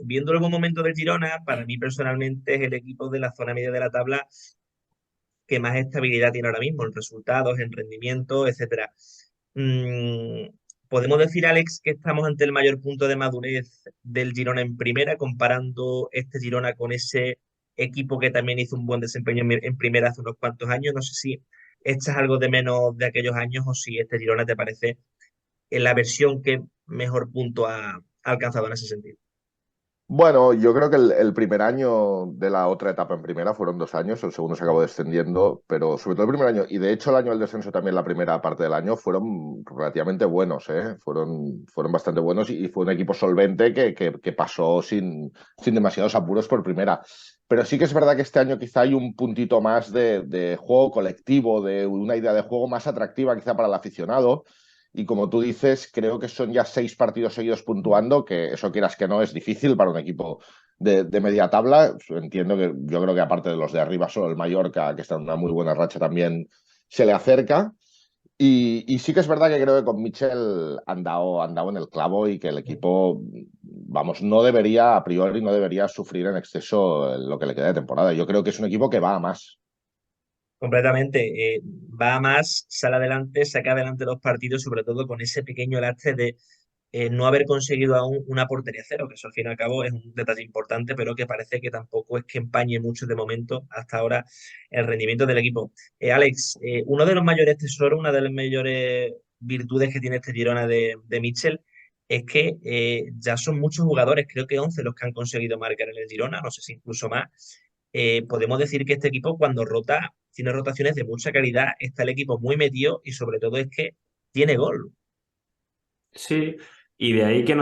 viendo el buen momento del Girona, para mí personalmente es el equipo de la zona media de la tabla que más estabilidad tiene ahora mismo en resultados, en rendimiento, etcétera. Mm, ¿Podemos decir, Alex, que estamos ante el mayor punto de madurez del Girona en primera, comparando este Girona con ese equipo que también hizo un buen desempeño en primera hace unos cuantos años? No sé si echas algo de menos de aquellos años o si este Girona te parece en la versión que mejor punto ha alcanzado en ese sentido. Bueno, yo creo que el primer año de la otra etapa en primera fueron 2 años, el segundo se acabó descendiendo, pero sobre todo el primer año, y de hecho el año del descenso también, la primera parte del año, fueron relativamente buenos, ¿eh? Fueron bastante buenos y fue un equipo solvente que pasó sin demasiados apuros por primera. Pero sí que es verdad que este año quizá hay un puntito más de juego colectivo, de una idea de juego más atractiva quizá para el aficionado. Y como tú dices, creo que son ya 6 partidos seguidos puntuando, que eso quieras que no es difícil para un equipo de media tabla. Entiendo que yo creo que aparte de los de arriba, solo el Mallorca, que está en una muy buena racha, también se le acerca. Y sí que es verdad que creo que con Mitchell han dado en el clavo y que el equipo, vamos, no debería, a priori, no debería sufrir en exceso lo que le queda de temporada. Yo creo que es un equipo que va a más. Completamente. Va a más, sale adelante, saca adelante los partidos, sobre todo con ese pequeño lastre de no haber conseguido aún una portería cero, que eso al fin y al cabo es un detalle importante, pero que parece que tampoco es que empañe mucho de momento hasta ahora el rendimiento del equipo. Alex, uno de los mayores tesoros, una de las mayores virtudes que tiene este Girona de Mitchell es que ya son muchos jugadores, creo que 11 los que han conseguido marcar en el Girona, no sé si incluso más. Podemos decir que este equipo cuando rota, tiene rotaciones de mucha calidad, está el equipo muy metido y sobre todo es que tiene gol. Sí, y de ahí que,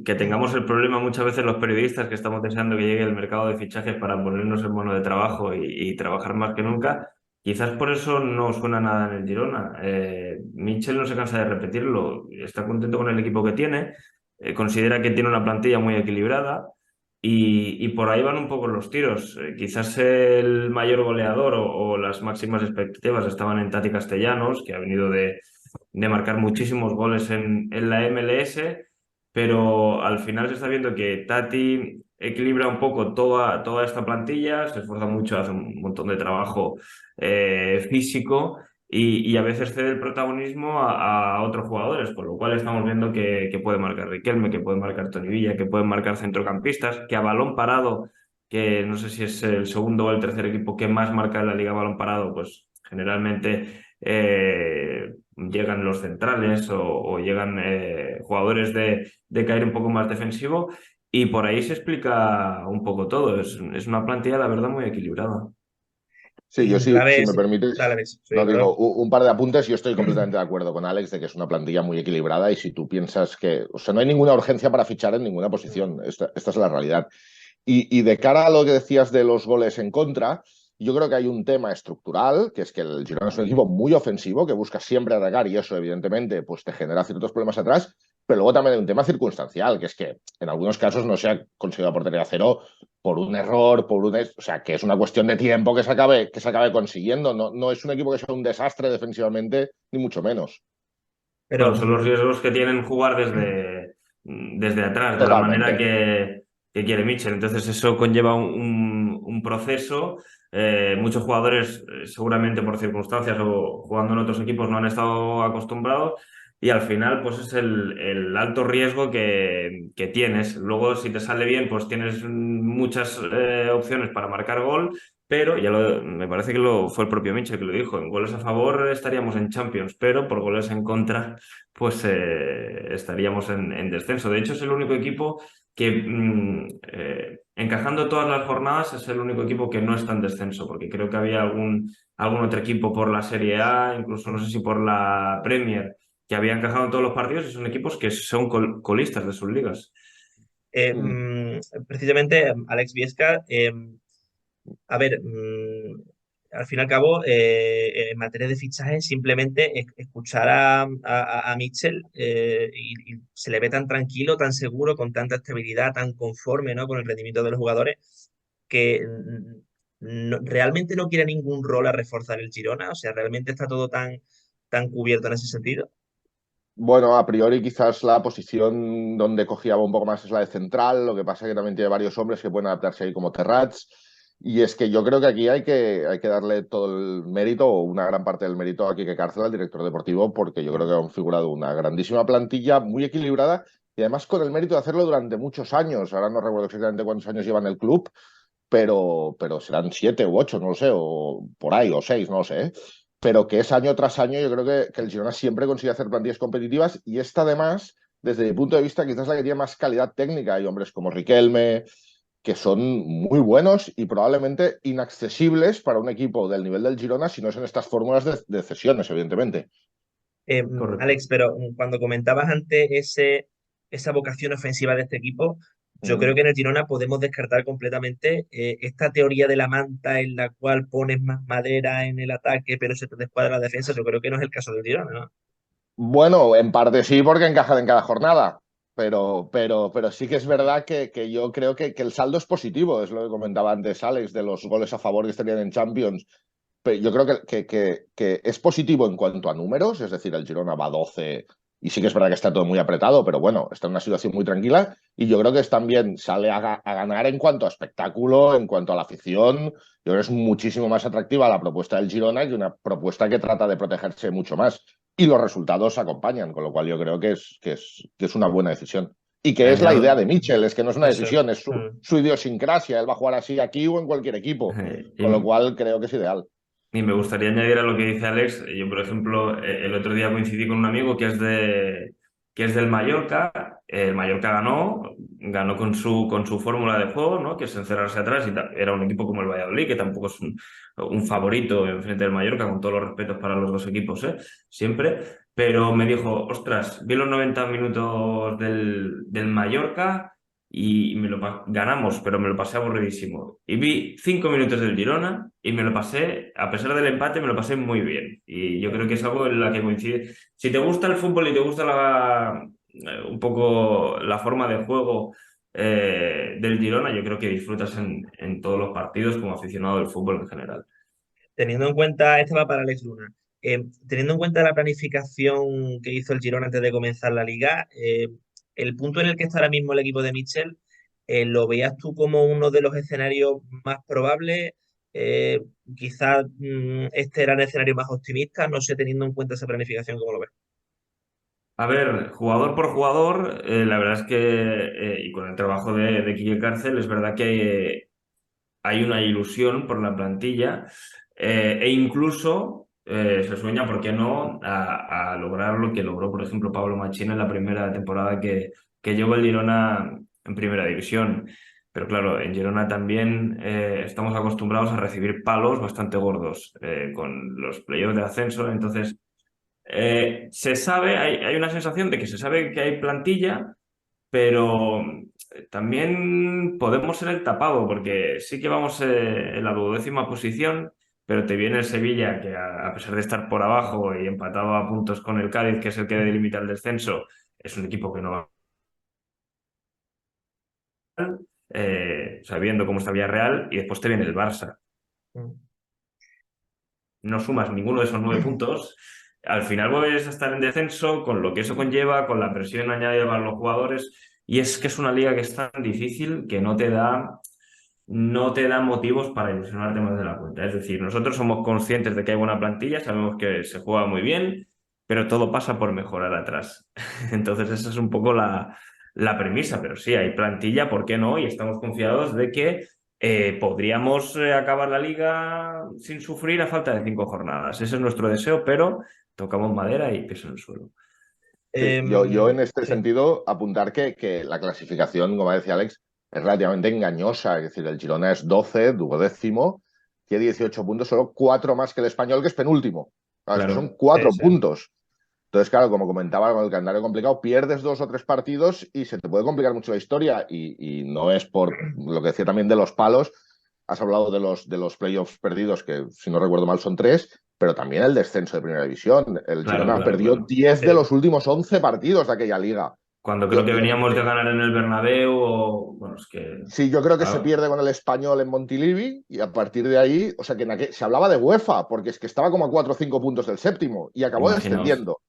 que tengamos el problema muchas veces los periodistas que estamos deseando que llegue el mercado de fichajes para ponernos en mono de trabajo y trabajar más que nunca. Quizás por eso no suena nada en el Girona. Mitchell no se cansa de repetirlo, está contento con el equipo que tiene, considera que tiene una plantilla muy equilibrada y por ahí van un poco los tiros. Quizás el mayor goleador o las máximas expectativas estaban en Tati Castellanos, que ha venido de marcar muchísimos goles en la MLS, pero al final se está viendo que Tati equilibra un poco toda esta plantilla, se esfuerza mucho, hace un montón de trabajo físico y a veces cede el protagonismo a otros jugadores, con lo cual estamos viendo que puede marcar Riquelme, que puede marcar Toni Villa, que pueden marcar centrocampistas, que a balón parado, que no sé si es el segundo o el tercer equipo que más marca en la liga a balón parado, pues generalmente llegan los centrales o llegan jugadores de caer un poco más defensivo y por ahí se explica un poco todo. Es una plantilla, la verdad, muy equilibrada. Sí, Y yo en sí, si claves, me dale, permites, Alex, sí, no claro. digo un par de apuntes. Yo estoy completamente de acuerdo con Alex de que es una plantilla muy equilibrada y si tú piensas que, o sea, no hay ninguna urgencia para fichar en ninguna posición. Esta es la realidad. Y de cara a lo que decías de los goles en contra, yo creo que hay un tema estructural, que es que el Girona es un equipo muy ofensivo, que busca siempre atacar y eso, evidentemente, pues te genera ciertos problemas atrás, pero luego también hay un tema circunstancial, que es que en algunos casos no se ha conseguido portería cero por un error, o sea, que es una cuestión de tiempo que se acabe consiguiendo. No, no es un equipo que sea un desastre defensivamente, ni mucho menos. Pero Bueno, son los riesgos que tienen jugar desde atrás, de la manera Totalmente. que quiere Mitchell. Entonces eso conlleva un proceso. Muchos jugadores, seguramente por circunstancias o jugando en otros equipos, no han estado acostumbrados y al final pues es el alto riesgo que tienes. Luego si te sale bien pues tienes muchas opciones para marcar gol, pero me parece que fue el propio Mitchell que lo dijo, en goles a favor estaríamos en Champions, pero por goles en contra pues estaríamos en descenso. De hecho, es el único equipo que, encajando todas las jornadas, es el único equipo que no está en descenso, porque creo que había algún otro equipo por la Serie A, incluso no sé si por la Premier, que había encajado en todos los partidos y son equipos que son colistas de sus ligas. Mm. Precisamente, Alex Viesca, a ver, al fin y al cabo, en materia de fichajes, simplemente escuchar a Mitchell y se le ve tan tranquilo, tan seguro, con tanta estabilidad, tan conforme, ¿no? Con el rendimiento de los jugadores, que realmente no quiere ningún rol a reforzar el Girona, o sea, realmente está todo tan cubierto en ese sentido. Bueno, a priori quizás la posición donde cogía un poco más es la de central, lo que pasa es que también tiene varios hombres que pueden adaptarse ahí como Terrats. Y es que yo creo que aquí hay que darle todo el mérito, o una gran parte del mérito a Quique Cárcel, al director deportivo, porque yo creo que ha configurado una grandísima plantilla, muy equilibrada, y además con el mérito de hacerlo durante muchos años. Ahora no recuerdo exactamente cuántos años lleva en el club, pero serán 7 u 8, no lo sé, o por ahí, o 6, no lo sé, ¿eh? Pero que es año tras año, yo creo que el Girona siempre consigue hacer plantillas competitivas, y esta además, desde mi punto de vista, quizás la que tiene más calidad técnica. Hay hombres como Riquelme, que son muy buenos y probablemente inaccesibles para un equipo del nivel del Girona si no es en estas fórmulas de cesiones, evidentemente. Correcto. Alex, pero cuando comentabas antes esa vocación ofensiva de este equipo, yo Mm. creo que en el Girona podemos descartar completamente esta teoría de la manta en la cual pones más madera en el ataque, pero se te descuadra la defensa. Yo creo que no es el caso del Girona, ¿no? Bueno, en parte sí, porque encajan en cada jornada, pero sí que es verdad que yo creo que el saldo es positivo, es lo que comentaba antes Alex, de los goles a favor que estarían en Champions. Pero yo creo que es positivo en cuanto a números, es decir, el Girona va a 12 y sí que es verdad que está todo muy apretado, pero bueno, está en una situación muy tranquila, y yo creo que es también sale a ganar en cuanto a espectáculo, en cuanto a la afición. Yo creo que es muchísimo más atractiva la propuesta del Girona que una propuesta que trata de protegerse mucho más. Y los resultados acompañan, con lo cual yo creo que es una buena decisión. Y que es la idea Añado de Mitchell, es que no es una Eso. decisión, es su, Mm. su idiosincrasia. Él va a jugar así aquí o en cualquier equipo, con lo y, cual creo que es ideal. y me gustaría añadir a lo que dice Alex. Yo, por ejemplo, el otro día coincidí con un amigo que es del Mallorca. El Mallorca ganó con su fórmula de juego, ¿no? Que es encerrarse atrás, y era un equipo como el Valladolid, que tampoco es un favorito en frente del Mallorca, con todos los respetos para los dos equipos, ¿eh? Siempre. Pero me dijo, ostras, vi los 90 minutos del Mallorca y ganamos, pero me lo pasé aburridísimo. Y vi 5 minutos del Girona y me lo pasé, a pesar del empate, me lo pasé muy bien. Y yo creo que es algo en la que coincide. Si te gusta el fútbol y te gusta un poco la forma de juego del Girona, yo creo que disfrutas en todos los partidos como aficionado del fútbol en general. Teniendo en cuenta, esta va para Alex Luna, teniendo en cuenta la planificación que hizo el Girona antes de comenzar la liga, el punto en el que está ahora mismo el equipo de Mitchell, ¿lo veías tú como uno de los escenarios más probables? Eh, Quizás este era el escenario más optimista, no sé, teniendo en cuenta esa planificación, ¿cómo lo ves? A ver, jugador por jugador, la verdad es que, y con el trabajo de Quique Cárcel, es verdad que hay una ilusión por la plantilla, e incluso se sueña, ¿por qué no?, a lograr lo que logró, por ejemplo, Pablo Machín en la primera temporada que llegó el Girona en primera división. Pero claro, en Girona también estamos acostumbrados a recibir palos bastante gordos con los playoffs de ascenso. Entonces, se sabe, hay una sensación de que se sabe que hay plantilla, pero también podemos ser el tapado, porque sí que vamos en la 12ª posición, pero te viene el Sevilla, que a pesar de estar por abajo y empatado a puntos con el Cádiz, que es el que Mm, delimita el descenso, es un equipo que no va mal, sabiendo cómo está Villarreal, y después te viene el Barça. mm. No sumas ninguno de esos 9 puntos, al final vuelves a estar en descenso, con lo que eso conlleva, con la presión añadida para los jugadores, y es que es una liga que es tan difícil que no te da motivos para ilusionarte más de la cuenta. Es decir, nosotros somos conscientes de que hay buena plantilla, sabemos que se juega muy bien, pero todo pasa por mejorar atrás. Entonces, esa es un poco la premisa, pero sí, hay plantilla, ¿por qué no? Y estamos confiados de que podríamos acabar la liga sin sufrir a falta de 5 jornadas. Ese es nuestro deseo, pero tocamos madera y pies en el suelo. Sí, yo en este Sí. sentido apuntar que la clasificación, como decía Alex, es relativamente engañosa. Es decir, el Girona es 12, 12º, tiene 18 puntos, solo 4 más que el Español, que es penúltimo. Claro, es que son Claro. cuatro Sí, sí. puntos. Entonces, claro, como comentaba, con el calendario complicado, pierdes 2 o 3 partidos y se te puede complicar mucho la historia. Y no es por lo que decía también de los palos. Has hablado de los playoffs perdidos, que si no recuerdo mal son 3, pero también el descenso de primera división. El Claro, Girona claro, perdió claro. 10 de Sí. los últimos 11 partidos de aquella liga. Cuando creo Yo, que yo, veníamos de ganar en el Bernabéu, bueno, es que, sí, yo creo que se claro, pierde con el Español en Montilivi, y a partir de ahí, o sea, que se hablaba de UEFA, porque es que estaba como a 4 o 5 puntos del séptimo y acabó imaginaos. descendiendo.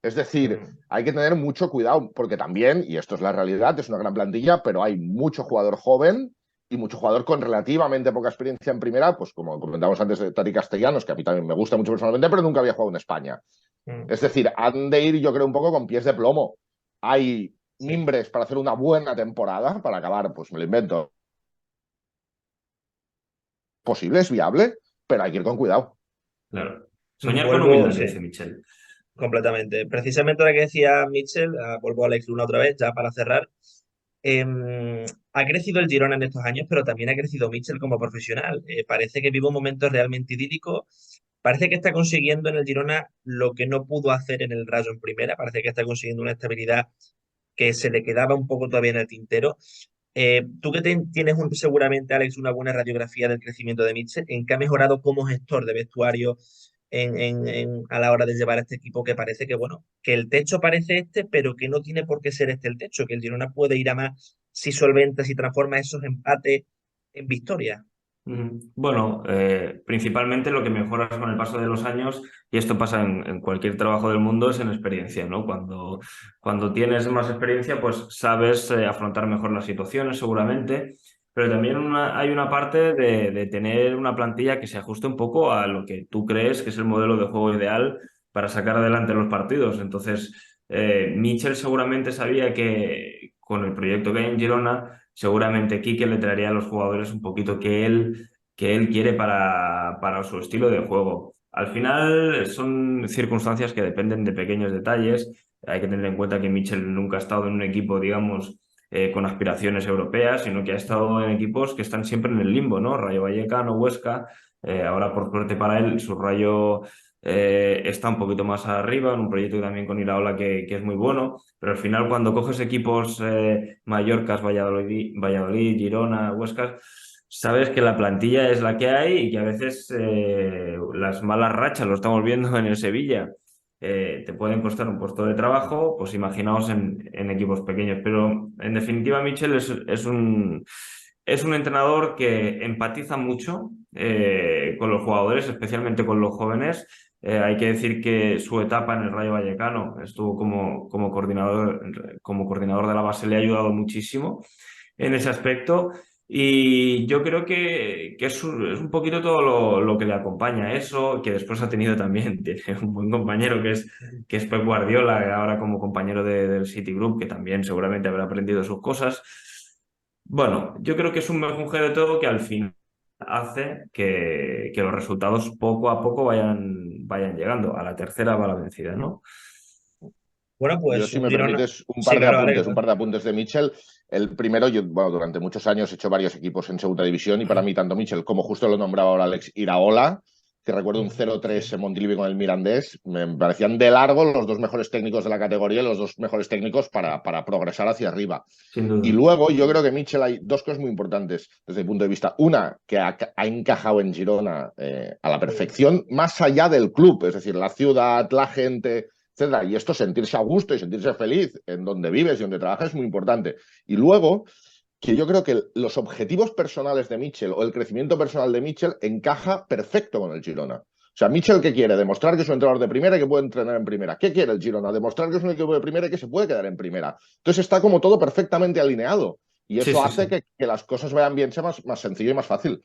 Es decir, Mm, hay que tener mucho cuidado, porque también, y esto es la realidad, es una gran plantilla, pero hay mucho jugador joven y mucho jugador con relativamente poca experiencia en primera, pues como comentamos antes de Tati Castellanos, que a mí también me gusta mucho personalmente, pero nunca había jugado en España. mm, Es decir, han de ir, yo creo, un poco con pies de plomo. Hay sí, mimbres para hacer una buena temporada, para acabar, pues me lo invento, posible, es viable, pero hay que ir con cuidado. Claro. Soñar con vuelvo, humildad, que sí. dice Michel. Completamente. Precisamente ahora que decía Mitchell, vuelvo a Alex Luna otra vez, ya para cerrar. Ha crecido el Girona en estos años, pero también ha crecido Mitchell como profesional. Parece que vive un momento realmente idílico. Parece que está consiguiendo en el Girona lo que no pudo hacer en el Rayo en primera. Parece que está consiguiendo una estabilidad que se le quedaba un poco todavía en el tintero. Tú que tienes seguramente, Alex, una buena radiografía del crecimiento de Mitchell, ¿en qué ha mejorado como gestor de vestuario a la hora de llevar a este equipo que parece que, bueno, que el techo parece este, pero que no tiene por qué ser este el techo, que el Girona puede ir a más si solventa, si transforma esos empates en victoria? Ujú. Bueno, principalmente lo que mejoras con el paso de los años, y esto pasa en cualquier trabajo del mundo, es en experiencia, ¿no? Cuando tienes más experiencia, pues sabes afrontar mejor las situaciones, seguramente, pero también hay una parte de tener una plantilla que se ajuste un poco a lo que tú crees que es el modelo de juego ideal para sacar adelante los partidos. Entonces, Mitchell seguramente sabía que con el proyecto que hay en Girona, seguramente Quique le traería a los jugadores un poquito que él quiere para su estilo de juego. Al final son circunstancias que dependen de pequeños detalles. Hay que tener en cuenta que Mitchell nunca ha estado en un equipo, digamos, con aspiraciones europeas, sino que ha estado en equipos que están siempre en el limbo, ¿no? Rayo Vallecano, Huesca. Ahora, por suerte para él, su Rayo está un poquito más arriba, en un proyecto también con Iraola que es muy bueno. Pero al final, cuando coges equipos Mallorcas, Valladolid, Girona, Huesca, sabes que la plantilla es la que hay y que a veces las malas rachas, lo estamos viendo en el Sevilla, te pueden costar un puesto de trabajo, pues imaginaos en equipos pequeños. Pero en definitiva, Michel es un entrenador que empatiza mucho con los jugadores, especialmente con los jóvenes. Hay que decir que su etapa en el Rayo Vallecano estuvo como coordinador de la base, le ha ayudado muchísimo en ese aspecto. Y yo creo que es un poquito todo lo que le acompaña eso, que después ha tenido también, tiene un buen compañero que es Pep Guardiola, ahora como compañero del Citigroup, que también seguramente habrá aprendido sus cosas. Bueno, yo creo que es un mejunje de todo que al final hace que los resultados poco a poco vayan llegando. A la tercera va la vencida, ¿no? Bueno, Yo, pues si un me Girona. permites, un Sí, par de claro, apuntes, Alex. un par de apuntes de Mitchell. El primero, yo, bueno, durante muchos años he hecho varios equipos en segunda división y para mí tanto Mitchell como justo lo nombraba ahora Alex Iraola, que recuerdo un Sí, 0-3 en Montilivi con el Mirandés, me parecían de largo los dos mejores técnicos de la categoría y los dos mejores técnicos para progresar hacia arriba. Sin Y duda. luego yo creo que Mitchell hay dos cosas muy importantes desde mi punto de vista. Una, que ha encajado en Girona a la mm, perfección, más allá del club, es decir, la ciudad, la gente, etcétera. Y esto, sentirse a gusto y sentirse feliz en donde vives y donde trabajas es muy importante. Y luego, que yo creo que los objetivos personales de Mitchell o el crecimiento personal de Mitchell encaja perfecto con el Girona. O sea, Mitchell, ¿qué quiere? Demostrar que es un entrenador de primera y que puede entrenar en primera. ¿Qué quiere el Girona? Demostrar que es un equipo de primera y que se puede quedar en primera. Entonces está como todo perfectamente alineado. Y Sí, eso sí, hace sí. que las cosas vayan bien, sea más sencillo y más fácil.